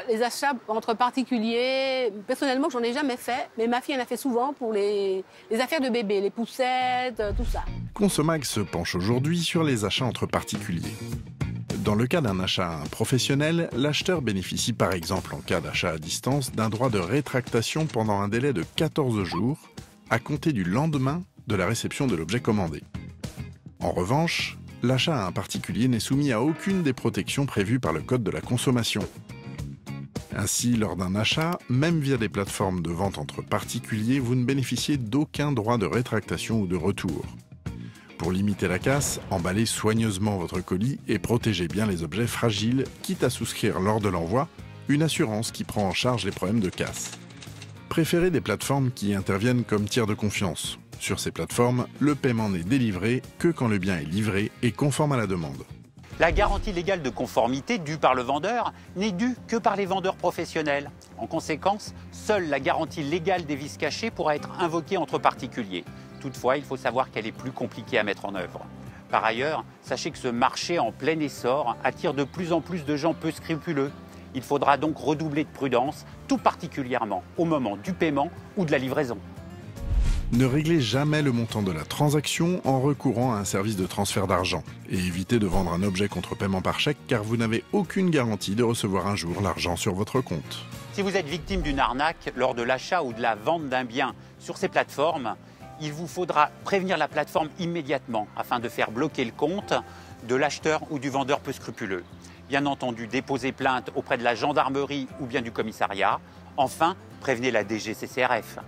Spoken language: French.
les achats entre particuliers, personnellement, j'en ai jamais fait, mais ma fille en a fait souvent pour les affaires de bébé, les poussettes, tout ça. Consomag se penche aujourd'hui sur les achats entre particuliers. Dans le cas d'un achat à un professionnel, l'acheteur bénéficie par exemple en cas d'achat à distance d'un droit de rétractation pendant un délai de 14 jours, à compter du lendemain de la réception de l'objet commandé. En revanche, l'achat à un particulier n'est soumis à aucune des protections prévues par le Code de la consommation. Ainsi, lors d'un achat, même via des plateformes de vente entre particuliers, vous ne bénéficiez d'aucun droit de rétractation ou de retour. Pour limiter la casse, emballez soigneusement votre colis et protégez bien les objets fragiles, quitte à souscrire lors de l'envoi une assurance qui prend en charge les problèmes de casse. Préférez des plateformes qui interviennent comme tiers de confiance. Sur ces plateformes, le paiement n'est délivré que quand le bien est livré et conforme à la demande. La garantie légale de conformité due par le vendeur n'est due que par les vendeurs professionnels. En conséquence, seule la garantie légale des vices cachés pourra être invoquée entre particuliers. Toutefois, il faut savoir qu'elle est plus compliquée à mettre en œuvre. Par ailleurs, sachez que ce marché en plein essor attire de plus en plus de gens peu scrupuleux. Il faudra donc redoubler de prudence, tout particulièrement au moment du paiement ou de la livraison. Ne réglez jamais le montant de la transaction en recourant à un service de transfert d'argent. Et évitez de vendre un objet contre paiement par chèque car vous n'avez aucune garantie de recevoir un jour l'argent sur votre compte. Si vous êtes victime d'une arnaque lors de l'achat ou de la vente d'un bien sur ces plateformes, il vous faudra prévenir la plateforme immédiatement afin de faire bloquer le compte de l'acheteur ou du vendeur peu scrupuleux. Bien entendu, déposez plainte auprès de la gendarmerie ou bien du commissariat. Enfin, prévenez la DGCCRF.